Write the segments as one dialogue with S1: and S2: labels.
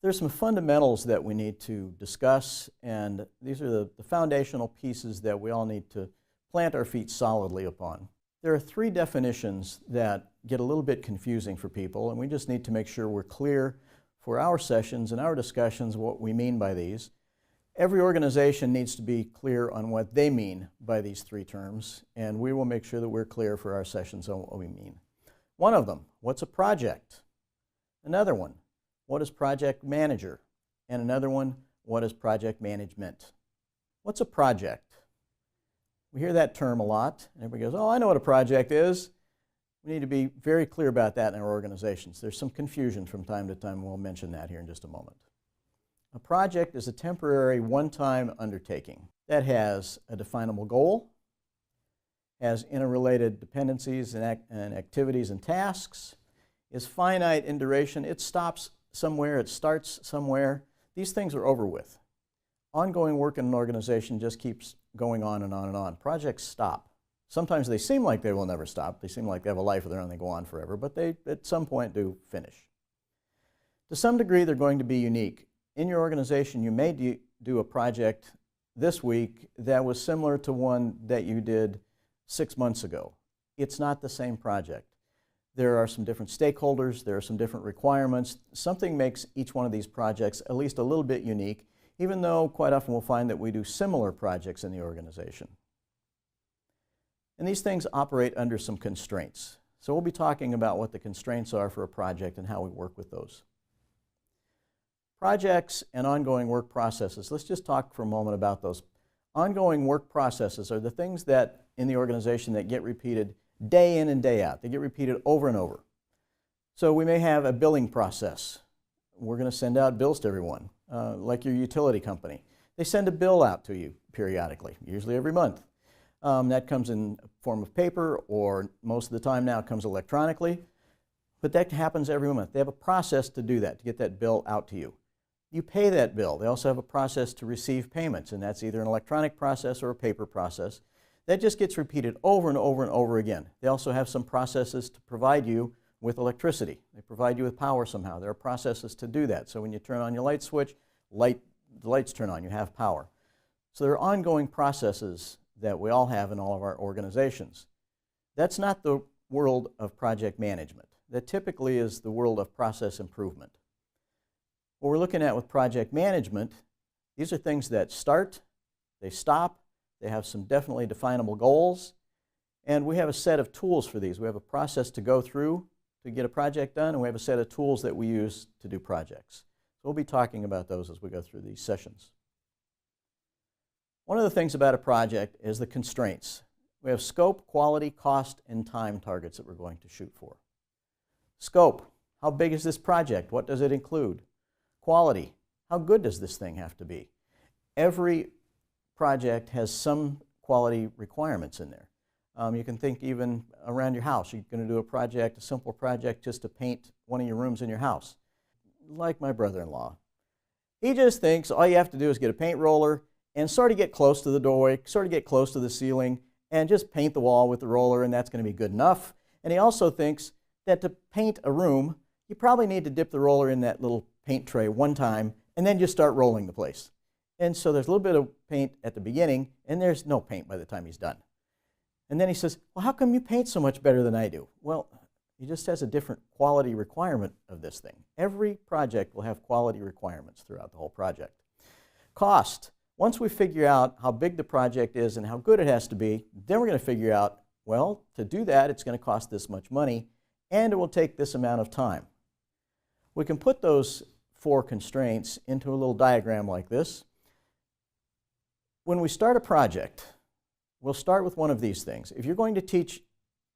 S1: There's some fundamentals that we need to discuss, and these are the foundational pieces that we all need to plant our feet solidly upon. There are three definitions that get a little bit confusing for people, and we just need to make sure we're clear for our sessions and our discussions what we mean by these. Every organization needs to be clear on what they mean by these three terms, and we will make sure that we're clear for our sessions on what we mean. One of them, what's a project? Another one, what is project manager? And another one, what is project management? What's a project? We hear that term a lot, and everybody goes, oh, I know what a project is. We need to be very clear about that in our organizations. There's some confusion from time to time, and we'll mention that here in just a moment. A project is a temporary, one-time undertaking that has a definable goal, has interrelated dependencies and activities and tasks, is finite in duration. It stops somewhere, it starts somewhere. These things are over with. Ongoing work in an organization just keeps going on and on and on. Projects stop. Sometimes they seem like they will never stop. They seem like they have a life of their own, they go on forever, but they at some point do finish. To some degree, they're going to be unique. In your organization, you may do a project this week that was similar to one that you did 6 months ago. It's not the same project. There are some different stakeholders, there are some different requirements. Something makes each one of these projects at least a little bit unique, even though quite often we'll find that we do similar projects in the organization. And these things operate under some constraints. So we'll be talking about what the constraints are for a project and how we work with those. Projects and ongoing work processes. Let's just talk for a moment about those. Ongoing work processes are the things that in the organization that get repeated day in and day out. They get repeated over and over. So we may have a billing process. We're going to send out bills to everyone, like your utility company. They send a bill out to you periodically, usually every month. That comes in form of paper, or most of the time now it comes electronically. But that happens every month. They have a process to do that, to get that bill out to you. You pay that bill. They also have a process to receive payments, and that's either an electronic process or a paper process. That just gets repeated over and over and over again. They also have some processes to provide you with electricity. They provide you with power somehow. There are processes to do that. So when you turn on your light switch, the lights turn on, you have power. So there are ongoing processes that we all have in all of our organizations. That's not the world of project management. That typically is the world of process improvement. What we're looking at with project management, these are things that start, they stop, they have some definitely definable goals, and we have a set of tools for these. We have a process to go through to get a project done, and we have a set of tools that we use to do projects. So we'll be talking about those as we go through these sessions. One of the things about a project is the constraints. We have scope, quality, cost, and time targets that we're going to shoot for. Scope, how big is this project? What does it include? Quality, how good does this thing have to be? Every project has some quality requirements in there. You can think even around your house. You're going to do a project, a simple project just to paint one of your rooms in your house. Like my brother-in-law. He just thinks all you have to do is get a paint roller and sort of get close to the doorway, sort of get close to the ceiling, and just paint the wall with the roller, and that's going to be good enough. And he also thinks that to paint a room, you probably need to dip the roller in that little paint tray one time, and then just start rolling the place. And so there's a little bit of paint at the beginning, and there's no paint by the time he's done. And then he says, well, how come you paint so much better than I do? Well, he just has a different quality requirement of this thing. Every project will have quality requirements throughout the whole project. Cost. Once we figure out how big the project is and how good it has to be, then we're going to figure out, well, to do that, it's going to cost this much money, and it will take this amount of time. We can put those four constraints into a little diagram like this. When we start a project, we'll start with one of these things. If you're going to teach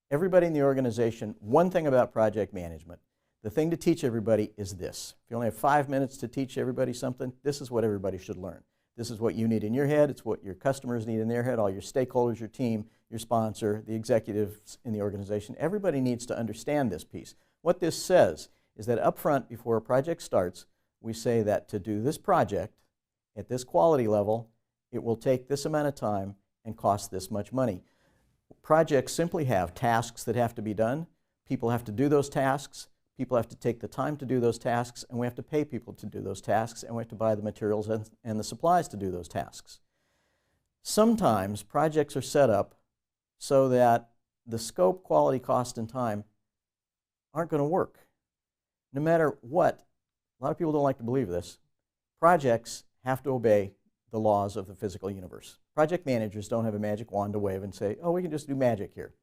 S1: everybody in the organization one thing about project management, the thing to teach everybody is this. If you only have 5 minutes to teach everybody something, this is what everybody should learn. This is what you need in your head. It's what your customers need in their head, all your stakeholders, your team, your sponsor, the executives in the organization. Everybody needs to understand this piece. What this says is that up front, before a project starts, we say that to do this project at this quality level, it will take this amount of time and cost this much money. Projects simply have tasks that have to be done. People have to do those tasks. people have to take the time to do those tasks, and we have to pay people to do those tasks, and we have to buy the materials and the supplies to do those tasks. Sometimes projects are set up so that the scope, quality, cost, and time aren't going to work. No matter what, a lot of people don't like to believe this, projects have to obey the laws of the physical universe. Project managers don't have a magic wand to wave and say, oh, we can just do magic here.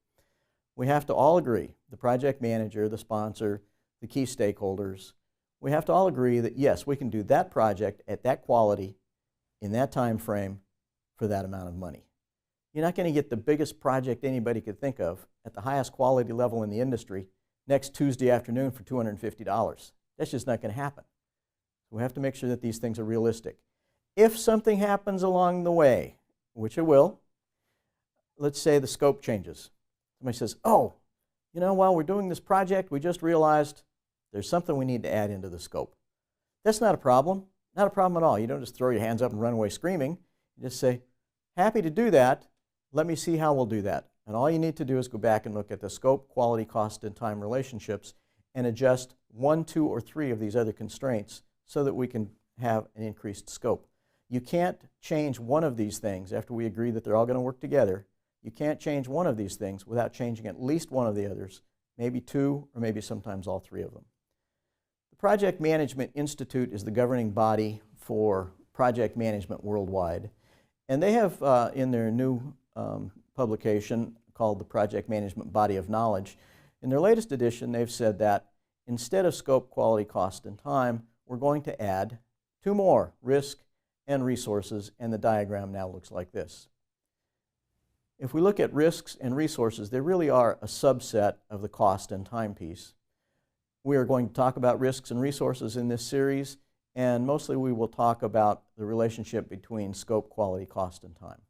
S1: We have to all agree, the project manager, the sponsor, the key stakeholders, we have to all agree that yes, we can do that project at that quality in that time frame for that amount of money. You're not going to get the biggest project anybody could think of at the highest quality level in the industry next Tuesday afternoon for $250. That's just not going to happen. We have to make sure that these things are realistic. If something happens along the way, which it will, let's say the scope changes. Somebody says, oh, you know, while we're doing this project, we just realized there's something we need to add into the scope. That's not a problem. Not a problem at all. You don't just throw your hands up and run away screaming. You just say, happy to do that. Let me see how we'll do that. And all you need to do is go back and look at the scope, quality, cost, and time relationships and adjust 1, 2, or 3 of these other constraints so that we can have an increased scope. You can't change one of these things after we agree that they're all going to work together. You can't change one of these things without changing at least one of the others, maybe 2, or maybe sometimes all 3 of them. The Project Management Institute is the governing body for project management worldwide. And they have, in their new publication called the Project Management Body of Knowledge, in their latest edition, they've said that instead of scope, quality, cost, and time, we're going to add 2 more, risk and resources, and the diagram now looks like this. If we look at risks and resources, they really are a subset of the cost and time piece. We are going to talk about risks and resources in this series, and mostly we will talk about the relationship between scope, quality, cost, and time.